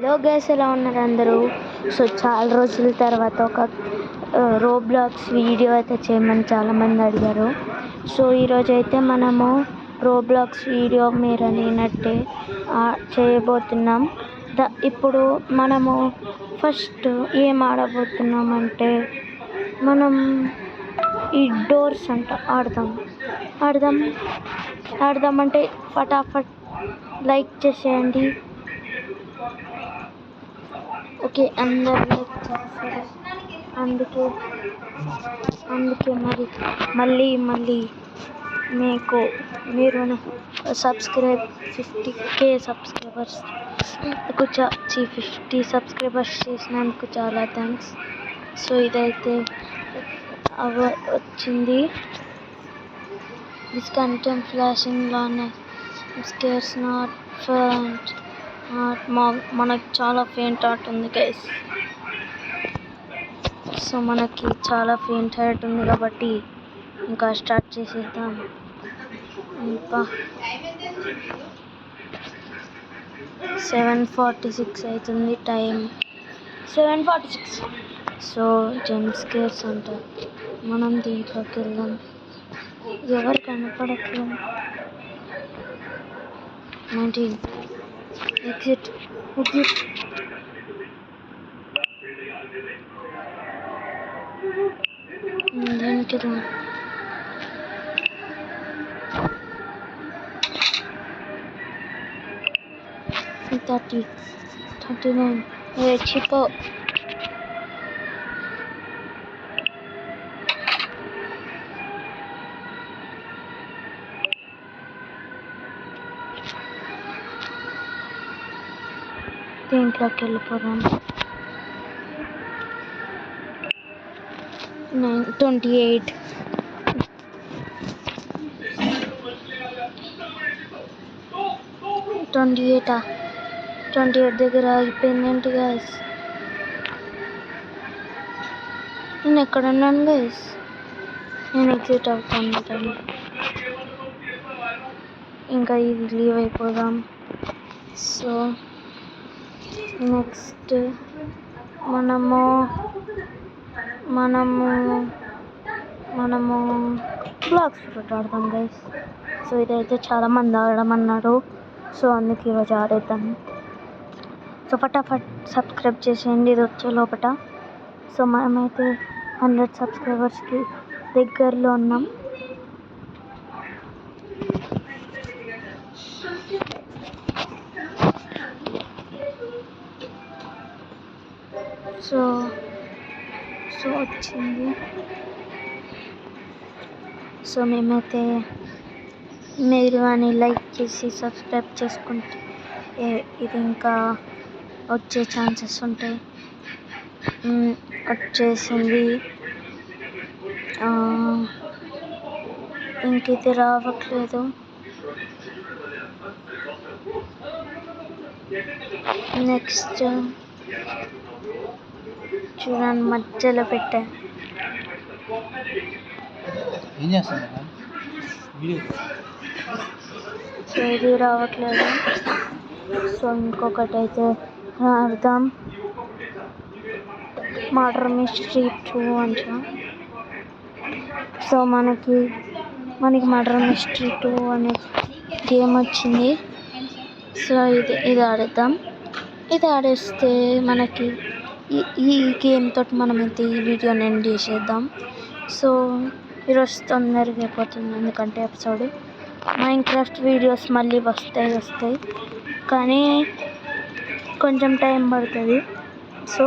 Hello guys, ఎలా ఉన్నారు అందరూ? సో చాలా రోజుల తర్వాత ఒక రోబ్లాక్స్ వీడియో అయితే చేయమని చాలామంది అడిగారు. సో ఈరోజు అయితే మనము రోబ్లాక్స్ వీడియో మీరు అనినట్టే చేయబోతున్నాం. ఇప్పుడు మనము ఫస్ట్ ఏం ఆడబోతున్నామంటే మనం ఈ డోర్స్ ఆడదామంటే ఫటాఫట్ లైక్ చేసేయండి. ఓకే, అందరు లైక్ చేస్తారు. అందుకే మళ్ళీ మీరు సబ్స్క్రైబ్ 50K సబ్స్క్రైబర్స్ 50 సబ్స్క్రైబర్స్ చేసినందుకు చాలా థ్యాంక్స్. సో ఇదైతే వచ్చింది. దిస్ కంటెంట్ ఫ్లాషింగ్ లానే స్కేర్స్ నాట్ ఫెయింట్. మనకి చాలా ఫెయింట్ ఆర్ట్ ఉంది గైస్. సో మనకి చాలా ఫెయింట్ ఆర్ట్ ఉంది కాబట్టి ఇంకా స్టార్ట్ చేసేద్దాం. ఇంకా 7:46 అవుతుంది, టైం 7:46. సో జంప్ స్కేర్స్ అంటారు. మనం దీంట్లోకి వెళ్దాం. ఎవరు కనపడట్లేదు. 19 ఎగ్జిట్. దీనికి 30, 39 చిపో. దీంట్లోకి వెళ్ళిపోదాం. 28 దగ్గర ఆగిపోయింది ఏంటి గైస్? నేను ఎక్కడ ఉన్నాను గైస్? నేను ఎగ్జిట్ అవుతాను. ఇంకా ఇది లీవ్ అయిపోదాం. సో నెక్స్ట్ మనము బ్లాక్స్ ఫ్రూట్ ఆడదాం గైస్. సో ఇదైతే చాలామంది ఆడమన్నారు, సో అందుకే ఈరోజు ఆడేద్దాం. సో ఫటాఫట్ సబ్స్క్రైబ్ చేసేయండి ఇది వచ్చే లోపల. సో మనమైతే 100 సబ్స్క్రైబర్స్కి దగ్గరలో ఉన్నాం. సో వచ్చింది. సో మేమైతే మీరు అని లైక్ చేసి సబ్స్క్రైబ్ చేసుకుంటే ఇది ఇంకా వచ్చే ఛాన్సెస్ ఉంటాయి. వచ్చేసింది. ఇంక ఇది రావట్లేదు. నెక్స్ట్ చూడండి, మధ్యలో పెట్టా. సో ఇది రావట్లేదు. సో ఇంకొకటి అయితే ఆడదాం. మర్డర్ మిస్టరీ 2 అంట. సో మనకి మర్డర్ మిస్టరీ 2 అనే గేమ్ వచ్చింది. సో ఇది ఆడేద్దాం. ఇది ఆడేస్తే మనకి ఈ గేమ్ తోటి మనమైతే ఈ వీడియోని ఎండ్ చేసేద్దాం. సో ఈరోజు తొందరగా అయిపోతుంది, ఎందుకంటే ఎపిసోడ్ మైన్క్రాఫ్ట్ వీడియోస్ మళ్ళీ వస్తాయి కానీ కొంచెం టైం పడుతుంది. సో